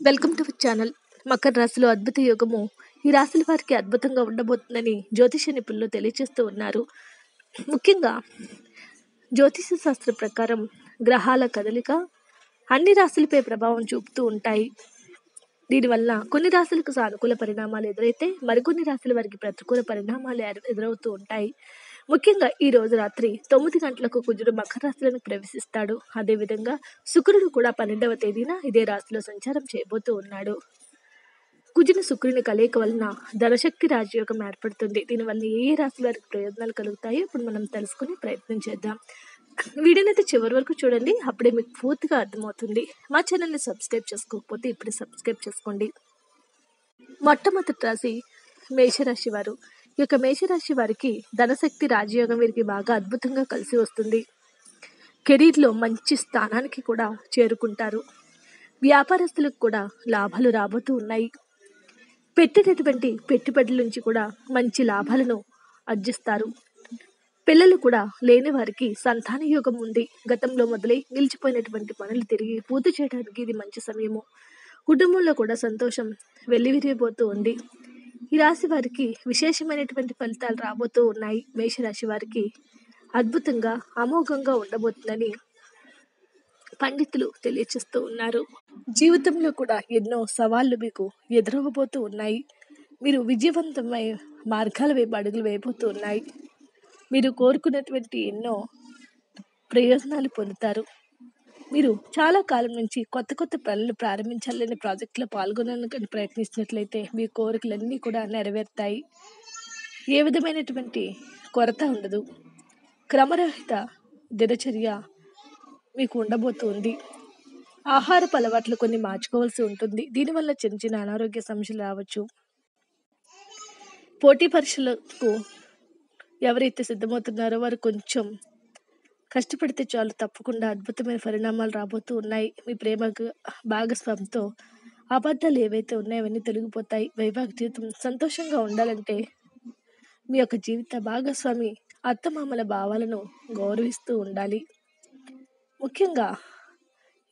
Welcome to channel. Makar రాశిలో అద్భుత యోగము ఈ రాశుల వారికి అద్భుతంగా ఉండబోతుందని జ్యోతిష నిపుణులు తెలియజేస్తూ ఉన్నారు. ముఖ్యంగా జ్యోతిష శాస్త్ర ప్రకారం గ్రహాల కదలిక అన్ని రాశులపై ప్రభావం చూపుతూ ఉంటాయి. దీనివల్ల కొన్ని రాశులకు సానుకూల పరిణామాలు ఎదురైతే మరికొన్ని రాశుల వారికి ప్రతికూల పరిణామాలు ఎదురవుతూ ఉంటాయి. ముఖ్యంగా ఈ రోజు రాత్రి 9 గంటలకు కుజుడు మకర రాశిలోకి ప్రవేశిస్తాడు. అదేవిధంగా శుక్రుడు కూడా 12వ తేదీన ఇదే రాశిలో సంచారం చేయబోతూ ఉన్నాడు. కుజుని శుక్రుని కలయిక వలన ధనశక్తి రాజయోగం ఏర్పడుతుంది. దీనివల్ల ఏ రాశి వారికి ప్రయోజనాలు కలుగుతాయో ఇప్పుడు మనం తెలుసుకుని ప్రయత్నం చేద్దాం. వీడియోనైతే చివరి వరకు చూడండి, అప్పుడే మీకు పూర్తిగా అర్థమవుతుంది. మా ఛానల్ని సబ్స్క్రైబ్ చేసుకోకపోతే ఇప్పుడు సబ్స్క్రైబ్ చేసుకోండి. మొట్టమొదటి రాశి మేషరాశి వారు. ఈ యొక్క మేషరాశి వారికి ధనశక్తి రాజయోగం వీరికి బాగా అద్భుతంగా కలిసి వస్తుంది. కెరీర్లో మంచి స్థానానికి కూడా చేరుకుంటారు. వ్యాపారస్తులకు కూడా లాభాలు రాబోతూ ఉన్నాయి. పెట్టినటువంటి పెట్టుబడుల నుంచి కూడా మంచి లాభాలను ఆర్జిస్తారు. పిల్లలు కూడా లేని వారికి సంతాన యోగం ఉంది. గతంలో మొదలై నిలిచిపోయినటువంటి పనులు తిరిగి పూర్తి చేయడానికి ఇది మంచి సమయము. కుటుంబంలో కూడా సంతోషం వెల్లివిరిగిపోతూ ఉంది. ఈ రాశి వారికి విశేషమైనటువంటి ఫలితాలు రాబోతూ ఉన్నాయి. మేషరాశి వారికి అద్భుతంగా అమోఘంగా ఉండబోతుందని పండితులు తెలియచేస్తూ ఉన్నారు. జీవితంలో కూడా ఎన్నో సవాళ్లు మీకు ఎదురవబోతూ ఉన్నాయి. మీరు విజయవంతమై మార్గాల వైపు అడుగులు వేయబోతూ ఉన్నాయి. మీరు కోరుకున్నటువంటి ఎన్నో ప్రయోజనాలు పొందుతారు. మీరు చాలా కాలం నుంచి కొత్త కొత్త పనులు ప్రారంభించాలని ప్రాజెక్టులో పాల్గొనడానికి ప్రయత్నిస్తున్నట్లయితే మీ కోరికలన్నీ కూడా నెరవేరుతాయి. ఏ విధమైనటువంటి కొరత ఉండదు. క్రమరహిత దినచర్య మీకు ఉండబోతుంది. ఆహారపు అలవాట్లు కొన్ని మార్చుకోవాల్సి ఉంటుంది. దీనివల్ల చిన్న చిన్న అనారోగ్య సమస్యలు రావచ్చు. పోటీ పరీక్షలకు ఎవరైతే సిద్ధమవుతున్నారో వారు కొంచెం కష్టపడితే చాలు, తప్పకుండా అద్భుతమైన పరిణామాలు రాబోతూ ఉన్నాయి. మీ ప్రేమ భాగస్వామితో అబద్ధాలు ఏవైతే ఉన్నాయో అవన్నీ తొలగిపోతాయి. వైవాహిక జీవితం సంతోషంగా ఉండాలంటే మీ యొక్క జీవిత భాగస్వామి అత్తమామల భావాలను గౌరవిస్తూ ఉండాలి. ముఖ్యంగా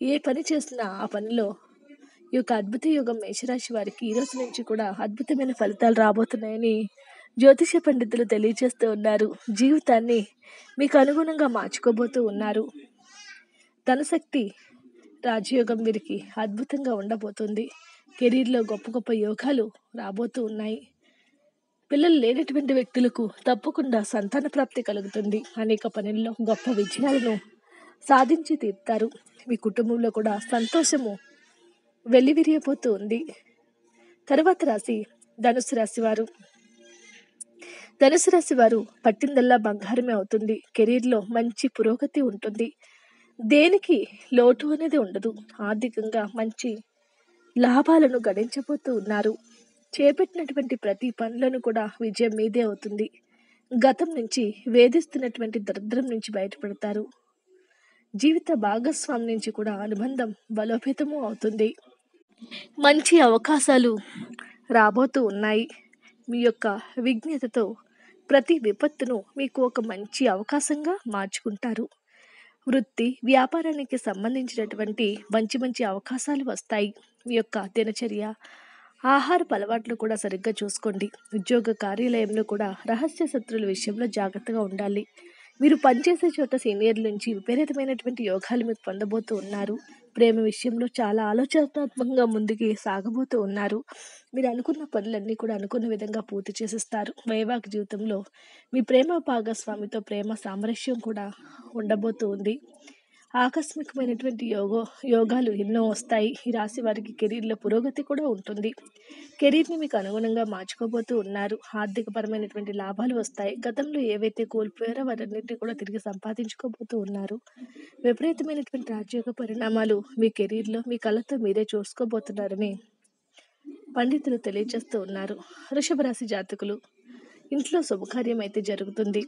ఏ పని చేసినా ఆ పనిలో ఈ యొక్క అద్భుత యోగం మేషరాశి వారికి ఈ రోజు నుంచి కూడా అద్భుతమైన ఫలితాలు రాబోతున్నాయని జ్యోతిష పండితులు తెలియజేస్తూ ఉన్నారు. జీవితాన్ని మీకు అనుగుణంగా మార్చుకోబోతూ ఉన్నారు. ధనశక్తి రాజయోగం వీరికి అద్భుతంగా ఉండబోతుంది. కెరీర్లో గొప్ప గొప్ప యోగాలు రాబోతూ ఉన్నాయి. పిల్లలు లేనటువంటి వ్యక్తులకు తప్పకుండా సంతాన ప్రాప్తి కలుగుతుంది. అనేక పనుల్లో గొప్ప విజయాలను సాధించి తీరుతారు. మీ కుటుంబంలో కూడా సంతోషము వెల్లివిరియబోతూ ఉంది. తర్వాత రాశి ధనుసు రాశి వారు. ధనుసు రాశి వారు పట్టిందల్లా బంగారమే అవుతుంది. కెరీర్లో మంచి పురోగతి ఉంటుంది. దేనికి లోటు అనేది ఉండదు. ఆర్థికంగా మంచి లాభాలను గడించబోతూ ఉన్నారు. చేపట్టినటువంటి ప్రతి పనులను కూడా విజయం మీదే అవుతుంది. గతం నుంచి వేధిస్తున్నటువంటి దరిద్రం నుంచి బయటపడతారు. జీవిత భాగస్వామి నుంచి కూడా అనుబంధం బలోపేతము అవుతుంది. మంచి అవకాశాలు రాబోతూ ఉన్నాయి. మీ యొక్క విజ్ఞతతో ప్రతి విపత్తును మీకు ఒక మంచి అవకాశంగా మార్చుకుంటారు. వృత్తి వ్యాపారానికి సంబంధించినటువంటి మంచి మంచి అవకాశాలు వస్తాయి. మీ యొక్క దినచర్య ఆహారపు అలవాట్లు కూడా సరిగ్గా చూసుకోండి. ఉద్యోగ కార్యాలయంలో కూడా రహస్య శత్రువుల విషయంలో జాగ్రత్తగా ఉండాలి. మీరు పనిచేసే చోట సీనియర్ల నుంచి విపరీతమైనటువంటి యోగాలు మీరు పొందబోతూ ఉన్నారు. ప్రేమ విషయంలో చాలా ఆలోచనాత్మకంగా ముందుకి సాగబోతూ ఉన్నారు. మీరు అనుకున్న పనులన్నీ కూడా అనుకున్న విధంగా పూర్తి చేసేస్తారు. వైవాహిక జీవితంలో మీ ప్రేమ భాగస్వామితో ప్రేమ సామరస్యం కూడా ఉండబోతూ ఉంది. ఆకస్మికమైనటువంటి యోగాలు ఎన్నో వస్తాయి. ఈ రాశి వారికి కెరీర్లో పురోగతి కూడా ఉంటుంది. కెరీర్ని మీకు అనుగుణంగా మార్చుకోబోతూ ఉన్నారు. ఆర్థిక పరమైనటువంటి లాభాలు వస్తాయి. గతంలో ఏవైతే కోల్పోయారో వాటన్నిటిని కూడా తిరిగి సంపాదించుకోబోతూ ఉన్నారు. విపరీతమైనటువంటి రాజయోగ పరిణామాలు మీ కెరీర్లో మీ కళ్ళతో మీరే చూసుకోబోతున్నారని పండితులు తెలియజేస్తూ ఉన్నారు. వృషభ రాశి జాతకులు, ఇంట్లో శుభకార్యం అయితే జరుగుతుంది.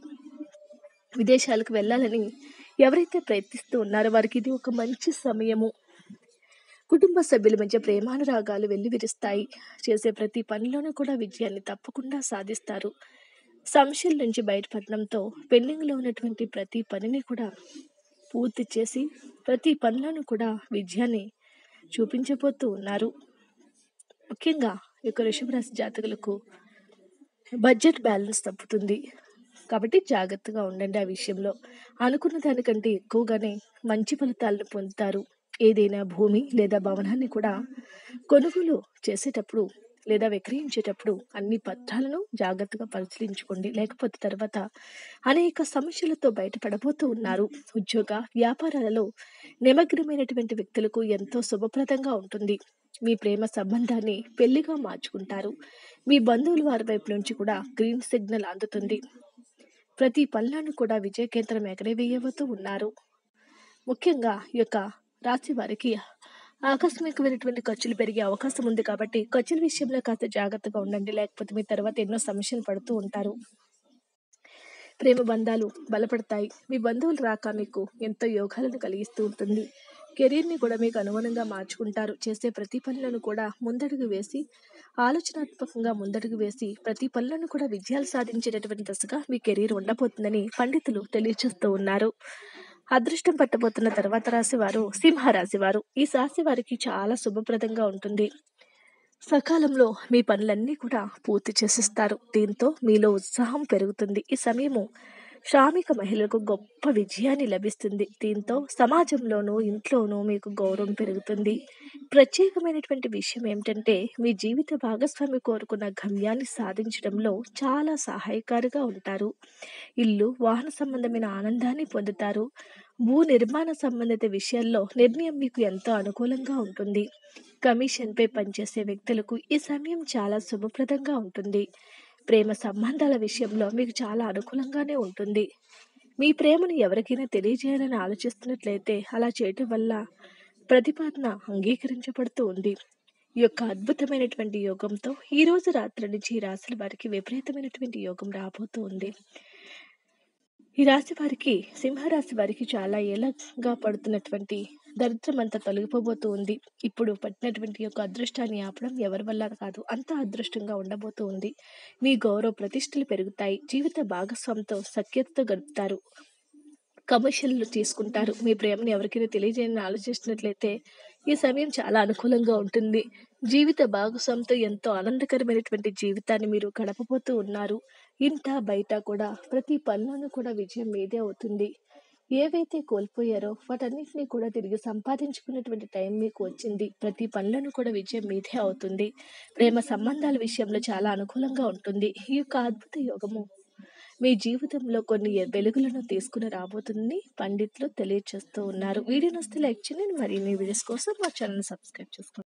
విదేశాలకు వెళ్ళాలని ఎవరైతే ప్రయత్నిస్తూ ఉన్నారో వారికి ఇది ఒక మంచి సమయము. కుటుంబ సభ్యుల మధ్య ప్రేమానురాగాలు వెల్లివిరుస్తాయి. చేసే ప్రతి పనిలోనూ కూడా విజయాన్ని తప్పకుండా సాధిస్తారు. సమస్యల నుంచి బయటపడడంతో పెండింగ్లో ఉన్నటువంటి ప్రతి పనిని కూడా పూర్తి చేసి ప్రతి పనిలోనూ కూడా విజయాన్ని చూపించబోతూ ఉన్నారు. ముఖ్యంగా ఈ యొక్క వృషభ రాశి జాతకులకు బడ్జెట్ బ్యాలెన్స్ తప్పుతుంది. కాబట్టి జాగ్రత్తగా ఉండండి ఆ విషయంలో. అనుకున్న దానికంటే ఎక్కువగానే మంచి ఫలితాలను పొందుతారు. ఏదైనా భూమి లేదా భవనాన్ని కూడా కొనుగోలు చేసేటప్పుడు లేదా విక్రయించేటప్పుడు అన్ని పత్రాలను జాగ్రత్తగా పరిశీలించుకోండి. లేకపోతే తర్వాత అనేక సమస్యలతో బయటపడబోతూ ఉన్నారు. ఉద్యోగ, వ్యాపారాలలో నిమగ్నమైనటువంటి వ్యక్తులకు ఎంతో శుభప్రదంగా ఉంటుంది. మీ ప్రేమ సంబంధాన్ని పెళ్లిగా మార్చుకుంటారు. మీ బంధువుల వారి వైపు నుంచి కూడా గ్రీన్ సిగ్నల్ అందుతుంది. ప్రతి పనులను కూడా విజయకేంద్రం ఎగరవేయబోతూ ఉన్నారు. ముఖ్యంగా ఈ యొక్క రాశి వారికి ఆకస్మికమైనటువంటి ఖర్చులు పెరిగే అవకాశం ఉంది కాబట్టి ఖర్చుల విషయంలో కాస్త జాగ్రత్తగా ఉండండి. లేకపోతే మీ తర్వాత ఎన్నో సమస్యలు పడుతూ ఉంటారు. ప్రేమ బంధాలు బలపడతాయి. మీ బంధువులు రాక మీకు ఎంతో యోగాలను కలిగిస్తూ ఉంటుంది. కెరీర్ని కూడా మీకు అనుగుణంగా మార్చుకుంటారు. చేసే ప్రతి పనులను కూడా ముందడుగు వేసి ఆలోచనాత్మకంగా ముందడుగు వేసి ప్రతి పనులను కూడా విజయాలు సాధించేటటువంటి దశగా మీ కెరీర్ ఉండబోతుందని పండితులు తెలియజేస్తూ ఉన్నారు. అదృష్టం పట్టబోతున్న తర్వాత రాశి వారు సింహరాశి వారు. ఈ రాశి వారికి చాలా శుభప్రదంగా ఉంటుంది. సకాలంలో మీ పనులన్నీ కూడా పూర్తి చేసిస్తారు. దీంతో మీలో ఉత్సాహం పెరుగుతుంది. ఈ సమయము శ్రామిక మహిళలకు గొప్ప విజయాన్ని లభిస్తుంది. దీంతో సమాజంలోనూ ఇంట్లోనూ మీకు గౌరవం పెరుగుతుంది. ప్రత్యేకమైనటువంటి విషయం ఏమిటంటే మీ జీవిత భాగస్వామి కోరుకున్న గమ్యాన్ని సాధించడంలో చాలా సహాయకారిగా ఉంటారు. ఇల్లు, వాహన సంబంధమైన ఆనందాన్ని పొందుతారు. భూ నిర్మాణ సంబంధిత విషయాల్లో నిర్ణయం మీకు ఎంతో అనుకూలంగా ఉంటుంది. కమిషన్పై పనిచేసే వ్యక్తులకు ఈ సమయం చాలా శుభప్రదంగా ఉంటుంది. ప్రేమ సంబంధాల విషయంలో మీకు చాలా అనుకూలంగానే ఉంటుంది. మీ ప్రేమను ఎవరికైనా తెలియజేయాలని ఆలోచిస్తున్నట్లయితే అలా చేయటం వల్ల ప్రతిపాదన అంగీకరించబడుతూ ఉంది. ఈ యొక్క అద్భుతమైనటువంటి యోగంతో ఈ రోజు రాత్రి నుంచి ఈ రాశుల వారికి విపరీతమైనటువంటి యోగం రాబోతూ ఉంది. ఈ రాశి వారికి, సింహరాశి వారికి చాలా ఏళ్ళగా పడుతున్నటువంటి దరిద్రం అంతా తొలగిపోబోతూ ఉంది. ఇప్పుడు పట్టినటువంటి యొక్క అదృష్టాన్ని ఆపడం ఎవరి వల్ల కాదు. అంతా అదృష్టంగా ఉండబోతూ ఉంది. మీ గౌరవ ప్రతిష్టలు పెరుగుతాయి. జీవిత భాగస్వామితో సఖ్యతతో గడుపుతారు. కమర్షియల్లు తీసుకుంటారు. మీ ప్రేమను ఎవరికైనా తెలియజేయాలని ఆలోచిస్తున్నట్లయితే ఈ సమయం చాలా అనుకూలంగా ఉంటుంది. జీవిత భాగస్వామితో ఎంతో ఆనందకరమైనటువంటి జీవితాన్ని మీరు గడపబోతూ ఉన్నారు. ఇంట బయట కూడా ప్రతి పనిలోనూ కూడా విజయం మీదే అవుతుంది. ఏవైతే కోల్పోయారో వాటన్నిటిని కూడా తిరిగి సంపాదించుకున్నటువంటి టైం మీకు వచ్చింది. ప్రతి పనులను కూడా విజయం మీదే అవుతుంది. ప్రేమ సంబంధాల విషయంలో చాలా అనుకూలంగా ఉంటుంది. ఈ యొక్క అద్భుత యోగము మీ జీవితంలో కొన్ని వెలుగులను తీసుకుని రాబోతుందని పండితులు తెలియజేస్తూ ఉన్నారు. వీడియో నచ్చితే లైక్ చేయండి. మరిన్ని వీడియోస్ కోసం మా ఛానల్ సబ్స్క్రైబ్ చేసుకోండి.